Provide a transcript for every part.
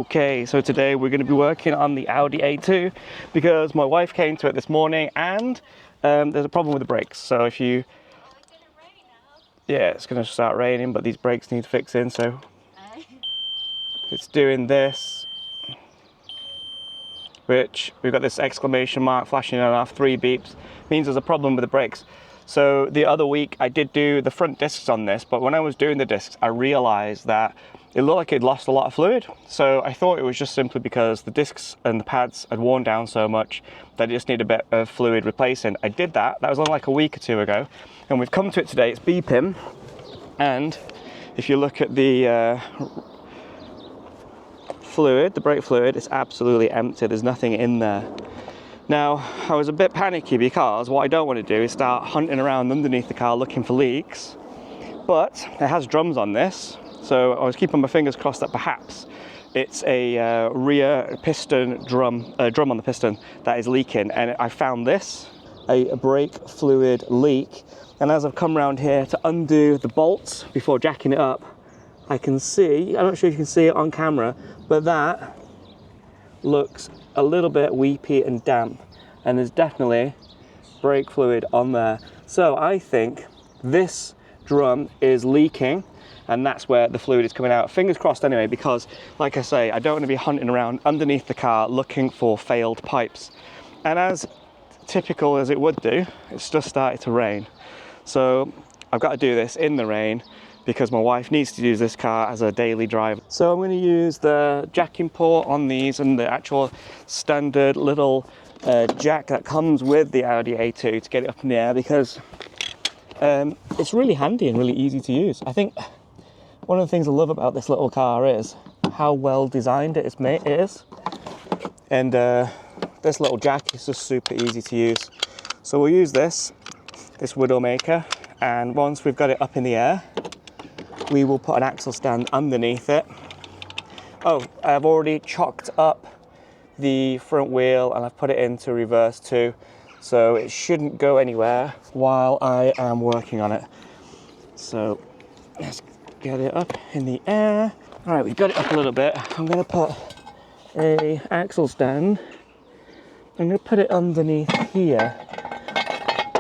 Okay, so today we're going to be working on the Audi A2 because my wife came to it this morning and there's a problem with the brakes. So if you, yeah, it's going to start raining, but these brakes need fixing, so it's doing this, which we've got this exclamation mark flashing on off, 3 beeps, means there's a problem with the brakes. So the other week I did do the front discs on this, but when I was doing the discs, I realized that it looked like it lost a lot of fluid. So I thought it was just simply because the discs and the pads had worn down so much that it just needed a bit of fluid replacing. I did that. That was only like a week or two ago. And we've come to it today. It's beeping. And if you look at the fluid, the brake fluid, it's absolutely empty. There's nothing in there. Now, I was a bit panicky because what I don't want to do is start hunting around underneath the car looking for leaks. But it has drums on this. So I was keeping my fingers crossed that perhaps it's a rear piston drum on the piston that is leaking, and I found this, a brake fluid leak. And as I've come around here to undo the bolts before jacking it up, I can see, I'm not sure if you can see it on camera, but that looks a little bit weepy and damp, and there's definitely brake fluid on there. So I think this drum is leaking, and that's where the fluid is coming out. Fingers crossed anyway, because like I say, I don't want to be hunting around underneath the car looking for failed pipes. And as typical as it would do, it's just started to rain. So I've got to do this in the rain because my wife needs to use this car as a daily drive. So I'm going to use the jacking port on these and the actual standard little jack that comes with the Audi A2 to get it up in the air, because it's really handy and really easy to use. I think one of the things I love about this little car is how well designed it is. And this little jack is just super easy to use. So we'll use this Widowmaker, and once we've got it up in the air, we will put an axle stand underneath it. Oh, I've already chocked up the front wheel and I've put it into reverse too. So it shouldn't go anywhere while I am working on it. So let's get it up in the air. All right, we've got it up a little bit. I'm gonna put a axle stand. I'm gonna put it underneath here.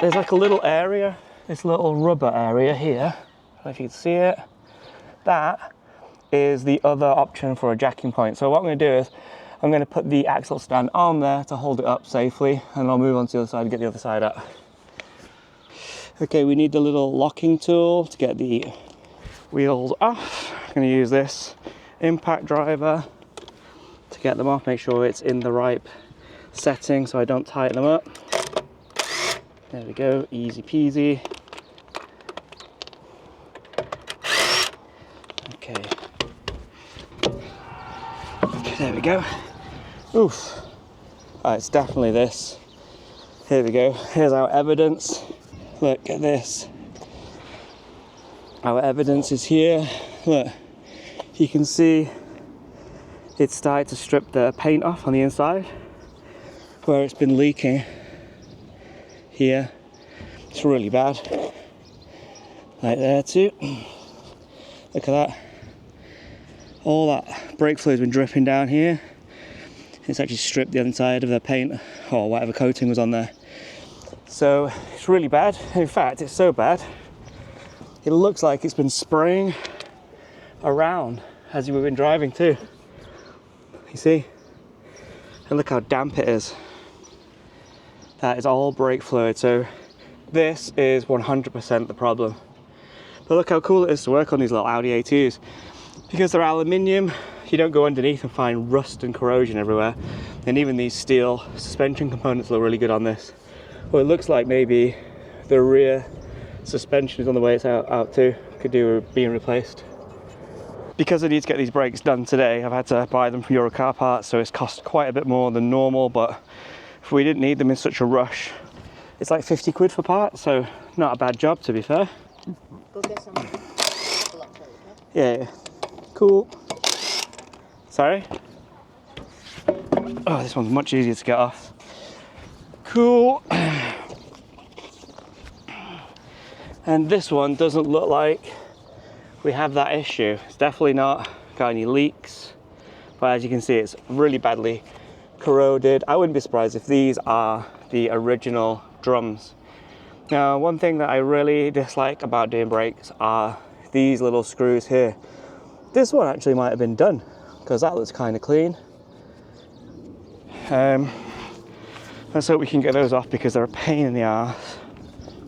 There's like a little area, this little rubber area here. I don't know if you can see it. That is the other option for a jacking point. So what I'm gonna do is I'm going to put the axle stand on there to hold it up safely, and I'll move on to the other side and get the other side up. Okay, we need the little locking tool to get the wheels off. I'm going to use this impact driver to get them off, make sure it's in the right setting so I don't tighten them up. There we go, easy peasy. Okay, there we go. Oof. Oh, it's definitely this. Here we go. Here's our evidence. Look at this. Our evidence is here. Look, you can see it's started to strip the paint off on the inside where it's been leaking here. It's really bad. Right there too. Look at that. All that brake fluid's been dripping down here. It's actually stripped the inside of the paint or whatever coating was on there. So it's really bad. In fact, it's so bad, it looks like it's been spraying around as we've been driving too. You see? And look how damp it is. That is all brake fluid. So this is 100% the problem. But look how cool it is to work on these little Audi A2s. Because they're aluminium, you don't go underneath and find rust and corrosion everywhere. And even these steel suspension components look really good on this. Well, it looks like maybe the rear suspension is on the way it's out too. Could do with being replaced. Because I need to get these brakes done today, I've had to buy them from Euro Car Parts, so it's cost quite a bit more than normal, but if we didn't need them in such a rush, it's like 50 quid for parts, so not a bad job to be fair. Go get some. Yeah. Cool. Sorry? Oh, this one's much easier to get off. Cool. And this one doesn't look like we have that issue. It's definitely not got any leaks. but as you can see, it's really badly corroded. I wouldn't be surprised if these are the original drums. Now, one thing that I really dislike about doing brakes are these little screws here. This one actually might have been done, because that looks kind of clean. Let's hope we can get those off, because they're a pain in the arse.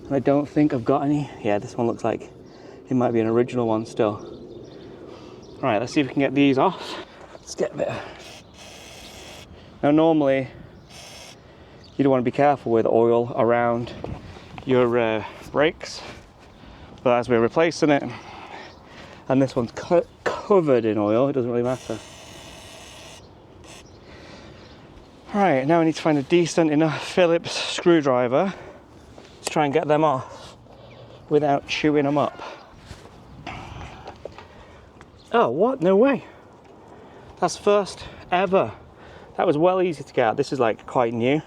And I don't think I've got any. Yeah, this one looks like it might be an original one still. All right, let's see if we can get these off. Let's get a bit. Now, normally, you don't want to be careful with oil around your brakes, but as we're replacing it, and this one's covered in oil, it doesn't really matter. Right, now we need to find a decent enough Phillips screwdriver to try and get them off without chewing them up. Oh, what? No way. That's first ever. That was well easy to get out. This is like quite new.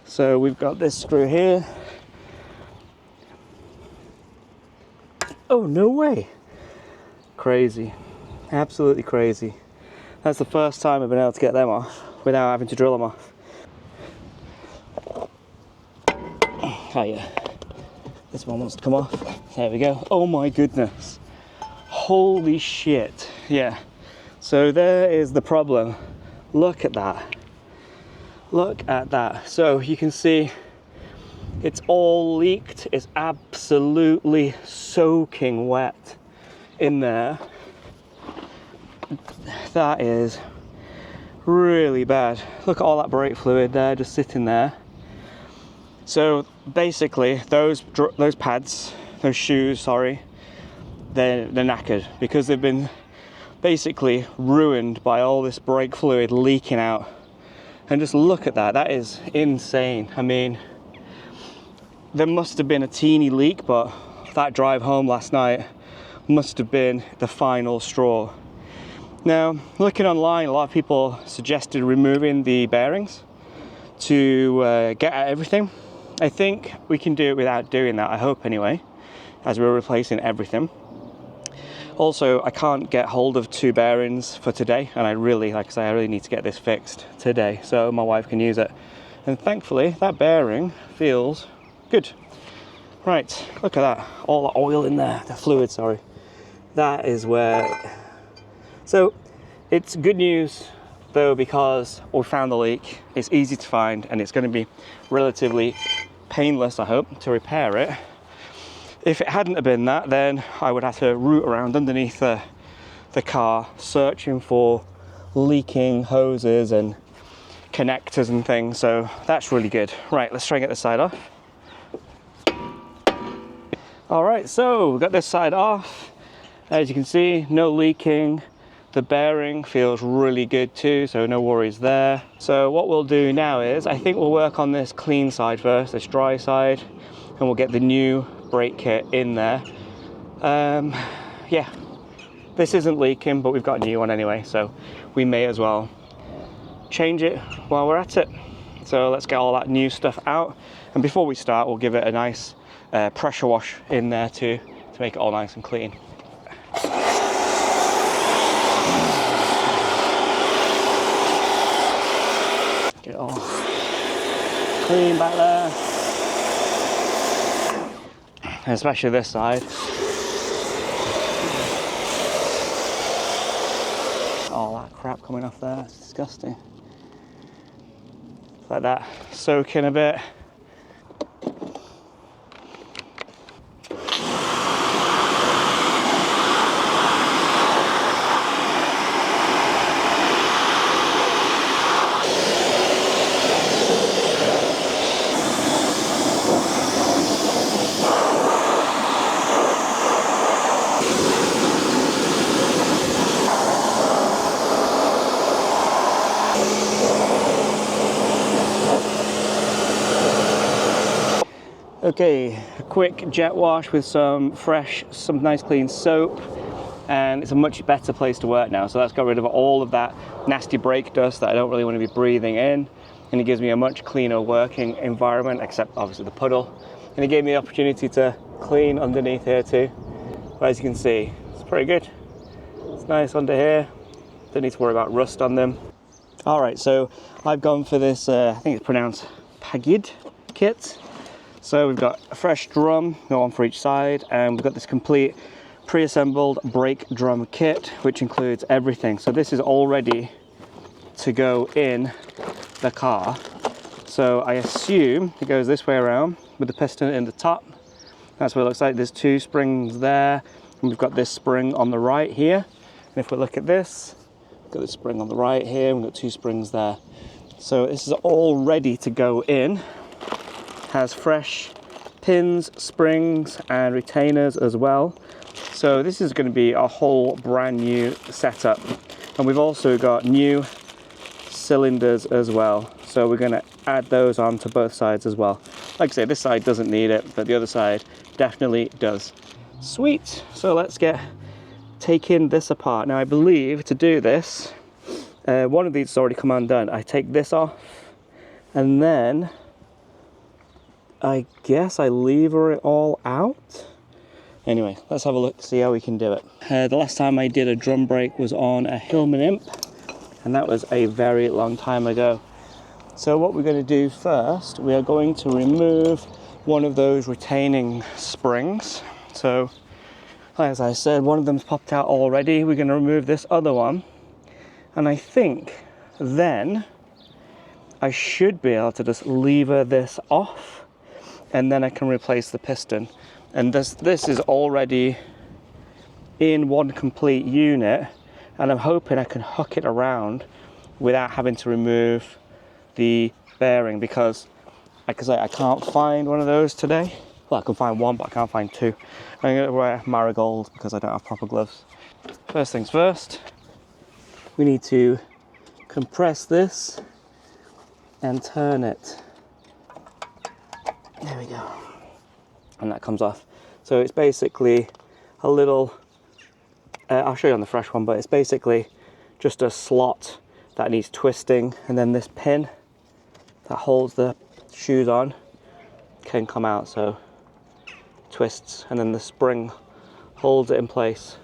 So we've got this screw here. Oh, no way. Crazy. Absolutely crazy. That's the first time I've been able to get them off without having to drill them off. Oh yeah, this one wants to come off. There we go. Oh my goodness. Holy shit. Yeah, so there is the problem. Look at that. Look at that. So you can see it's all leaked. It's absolutely soaking wet in there. That is really bad. Look at all that brake fluid there just sitting there. So basically those pads, those shoes, sorry, they're knackered because they've been basically ruined by all this brake fluid leaking out. And just look at that. That is insane. I mean, there must have been a teeny leak, but that drive home last night must have been the final straw. Now, looking online, a lot of people suggested removing the bearings to get at everything. I think we can do it without doing that, I hope anyway, as we're replacing everything. Also, I can't get hold of 2 bearings for today, and I really, like I say, I really need to get this fixed today so my wife can use it. And thankfully, that bearing feels good. Right, look at that, all the oil in there, the fluid, sorry. That is where... So, it's good news though, because we found the leak, it's easy to find, and it's going to be relatively painless, I hope, to repair it. If it hadn't have been that, then I would have to root around underneath the car, searching for leaking hoses and connectors and things, so that's really good. Right, let's try and get this side off. All right, so we've got this side off. As you can see, no leaking. The bearing feels really good too, so no worries there. So what we'll do now is, I think we'll work on this clean side first, this dry side, and we'll get the new brake kit in there. Yeah, this isn't leaking, but we've got a new one anyway, so we may as well change it while we're at it. So let's get all that new stuff out, and before we start, we'll give it a nice pressure wash in there too, to make it all nice and clean. Get it all clean back there, and especially this side. All that crap coming off there, it's disgusting. Let that soak in a bit. Okay, a quick jet wash with some nice clean soap, and it's a much better place to work now. So that's got rid of all of that nasty brake dust that I don't really want to be breathing in, and it gives me a much cleaner working environment, except obviously the puddle. And it gave me the opportunity to clean underneath here too. But as you can see, it's pretty good. It's nice under here. don't need to worry about rust on them. All right, so I've gone for this, I think it's pronounced Pagid kit. So we've got a fresh drum, one for each side, and we've got this complete pre-assembled brake drum kit, which includes everything. So this is all ready to go in the car. So I assume it goes this way around with the piston in the top. That's what it looks like. There's 2 springs there, and we've got this spring on the right here. And if we look at this, we've got this spring on the right here, we've got 2 springs there. So this is all ready to go in. Has fresh pins, springs, and retainers as well. So this is going to be a whole brand new setup. And we've also got new cylinders as well. So we're going to add those on to both sides as well. Like I say, this side doesn't need it, but the other side definitely does. Sweet. So let's get taking this apart. Now I believe to do this, one of these has already come undone. I take this off, and then I guess I lever it all out. Anyway, let's have a look, see how we can do it. The last time I did a drum brake was on a Hillman Imp, and that was a very long time ago. So what we're going to do first, we are going to remove one of those retaining springs. So, as I said, one of them's popped out already. We're going to remove this other one, and I think then I should be able to just lever this off, and then I can replace the piston. And this is already in one complete unit, and I'm hoping I can hook it around without having to remove the bearing, because like I say, I can't find one of those today. Well, I can find one, but I can't find 2. I'm going to wear marigolds because I don't have proper gloves. First things first, we need to compress this and turn it. There we go. And that comes off. So it's basically a little, I'll show you on the fresh one, but it's basically just a slot that needs twisting, and then this pin that holds the shoes on can come out, so twists, and then the spring holds it in place,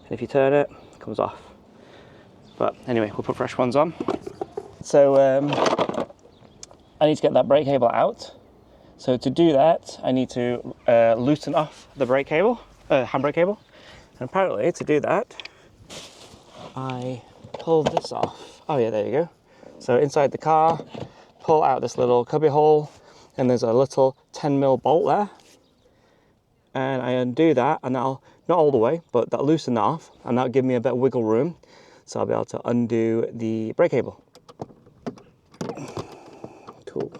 and if you turn it, it comes off. But anyway, we'll put fresh ones on. So I need to get that brake cable out. So to do that, I need to loosen off the brake cable, handbrake cable, and apparently to do that, I pull this off. Oh yeah, there you go. So inside the car, pull out this little cubby hole, and there's a little 10mm bolt there, and I undo that, and that'll, not all the way, but that'll loosen that off, and that'll give me a bit of wiggle room, so I'll be able to undo the brake cable. Cool.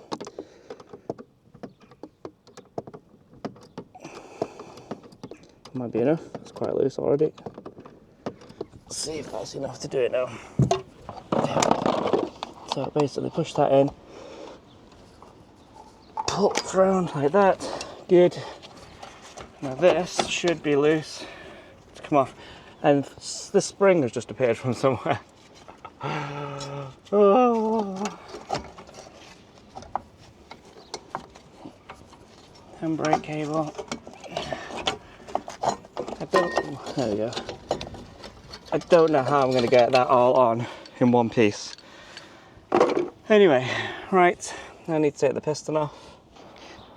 Might be enough. It's quite loose already. Let's see if that's enough to do it now. So basically push that in, pull it around like that. Good. Now this should be loose to come off, and the spring has just appeared from somewhere. Oh. Handbrake cable. There we go. I don't know how I'm going to get that all on in one piece. Anyway, right, I need to take the piston off.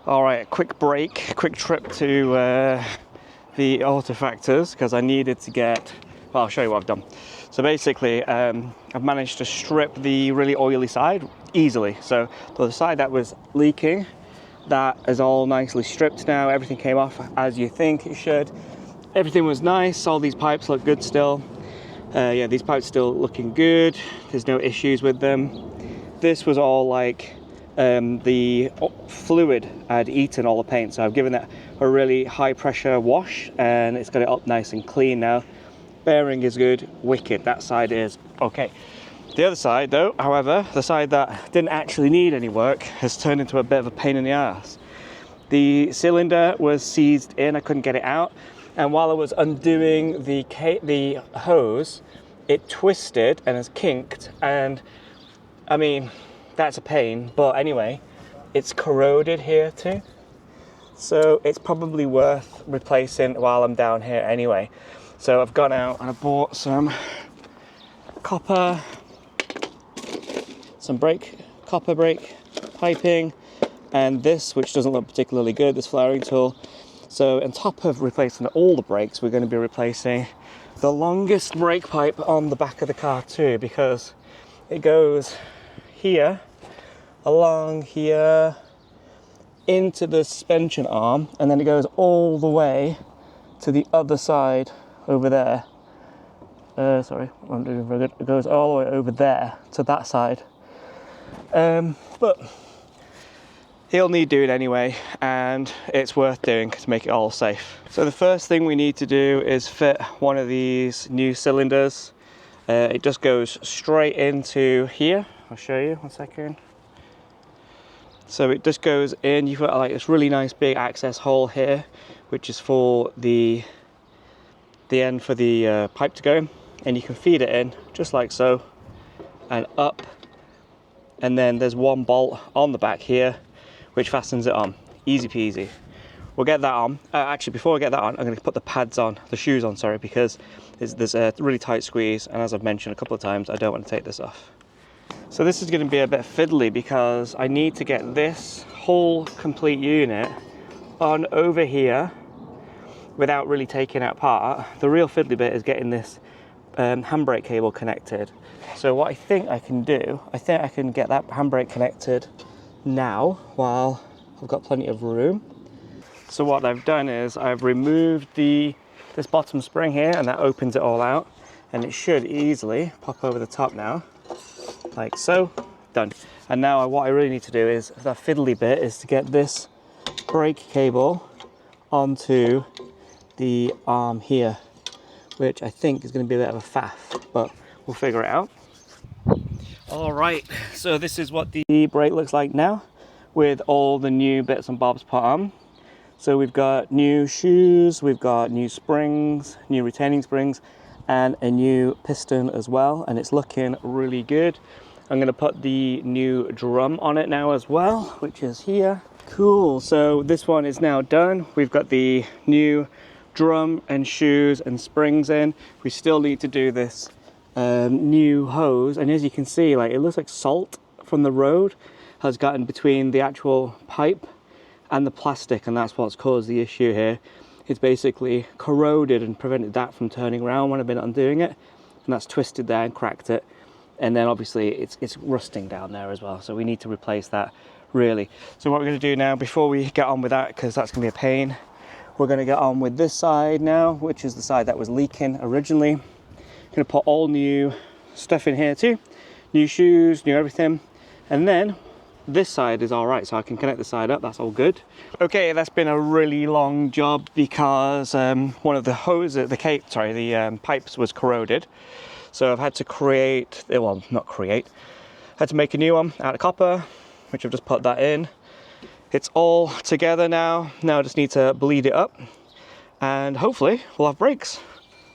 All right, quick trip to the auto factors, because I needed to get, well, I'll show you what I've done. So basically, I've managed to strip the really oily side easily. So the side that was leaking, that is all nicely stripped now. Everything came off as you think it should. Everything was nice. All these pipes look good still. Yeah, these pipes still looking good. There's no issues with them. This was all like the fluid had eaten all the paint, so I've given that a really high pressure wash, and it's got it up nice and clean now. Bearing is good, wicked. That side is okay. The other side though, however, the side that didn't actually need any work, has turned into a bit of a pain in the ass. The cylinder was seized in, I couldn't get it out, and while I was undoing the hose, it twisted and has kinked, and I mean, that's a pain, but anyway, it's corroded here too. So it's probably worth replacing while I'm down here anyway. So I've gone out and I bought some copper, some copper brake piping, and this, which doesn't look particularly good, this flaring tool. So on top of replacing all the brakes, we're going to be replacing the longest brake pipe on the back of the car too, because it goes here, along here, into the suspension arm, and then it goes all the way to the other side over there. Sorry, I'm doing very good. It goes all the way over there to that side. But he'll need doing anyway, and it's worth doing to make it all safe. So the first thing we need to do is fit one of these new cylinders. It just goes straight into here. I'll show you, 1 second. So it just goes in. You've got like this really nice big access hole here, which is for the end for the pipe to go in, and you can feed it in just like so, and up. And then there's one bolt on the back here which fastens it on. Easy peasy. We'll get that on. Actually, before I get that on, I'm going to put the pads on, the shoes on, sorry, because there's a really tight squeeze, and as I've mentioned a couple of times, I don't want to take this off. So this is going to be a bit fiddly because I need to get this whole complete unit on over here without really taking it apart. The real fiddly bit is getting this handbrake cable connected. So what I think I can do, I think I can get that handbrake connected now while I've got plenty of room. So what I've done is I've removed this bottom spring here, and that opens it all out, and it should easily pop over the top now, like so. Done. And now what I really need to do is, that fiddly bit is to get this brake cable onto the arm here, which I think is going to be a bit of a faff, but we'll figure it out. All right, so this is what the brake looks like now with all the new bits and bobs put on. So we've got new shoes, we've got new springs, new retaining springs, and a new piston as well, and it's looking really good. I'm going to put the new drum on it now as well, which is here. Cool, so this one is now done. We've got the new drum and shoes and springs in. We still need to do this new hose, and as you can see, like, it looks like salt from the road has gotten between the actual pipe and the plastic, and that's what's caused the issue here. It's basically corroded and prevented that from turning around when I've been undoing it, and that's twisted there and cracked it. And then obviously it's rusting down there as well, so we need to replace that really. So what we're going to do now, before we get on with that, because that's going to be a pain, we're going to get on with this side now, which is the side that was leaking originally. I'm going to put all new stuff in here too, new shoes, new everything, and then this side is all right, so I can connect the side up. That's all good. Okay, that's been a really long job because one of the hoses, the pipes was corroded. So I've had to had to make a new one out of copper, which I've just put that in. It's all together now. Now I just need to bleed it up, and hopefully we'll have brakes.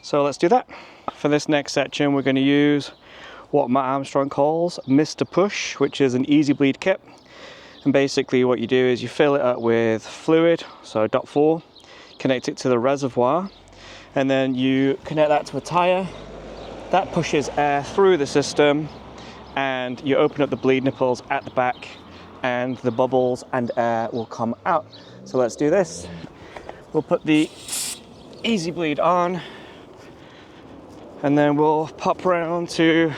So let's do that. For this next section, we're going to use what Matt Armstrong calls Mr. Push, which is an easy bleed kit. And basically what you do is you fill it up with fluid, so .4, connect it to the reservoir, and then you connect that to a tire. That pushes air through the system, and you open up the bleed nipples at the back, and the bubbles and air will come out. So let's do this. We'll put the easy bleed on, and then we'll pop around to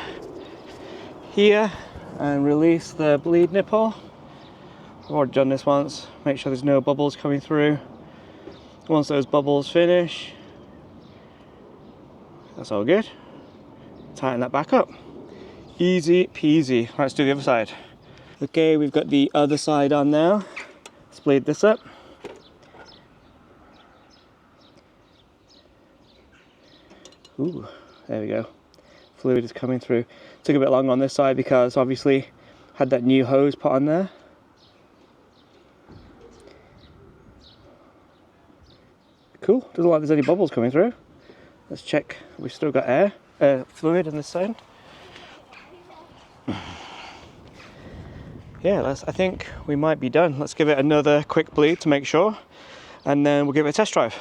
here and release the bleed nipple. I've already done this once. Make sure there's no bubbles coming through. Once those bubbles finish, that's all good. Tighten that back up. Easy peasy. Let's do the other side. Okay, we've got the other side on now. Let's bleed this up. Ooh, there we go. Fluid is coming through. Took a bit long on this side because obviously had that new hose put on there. Cool, doesn't look like there's any bubbles coming through. Let's check, we've still got fluid on this side. Yeah, I think we might be done. Let's give it another quick bleed to make sure, and then we'll give it a test drive.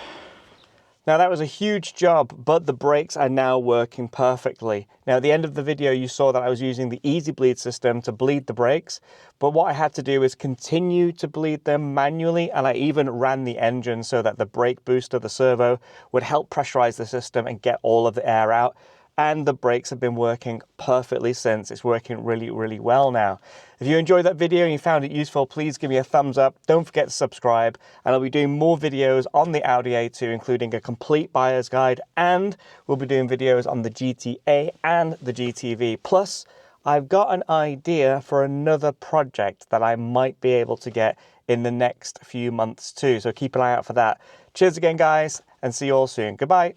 Now that was a huge job, but the brakes are now working perfectly. Now at the end of the video you saw that I was using the Easy Bleed system to bleed the brakes, but what I had to do is continue to bleed them manually, and I even ran the engine so that the brake booster, the servo, would help pressurize the system and get all of the air out. And the brakes have been working perfectly since. It's working really, really well now. If you enjoyed that video and you found it useful, please give me a thumbs up. Don't forget to subscribe, and I'll be doing more videos on the Audi A2, including a complete buyer's guide, and we'll be doing videos on the GT-A and the GT-V. Plus, I've got an idea for another project that I might be able to get in the next few months too, so keep an eye out for that. Cheers again, guys, and see you all soon. Goodbye.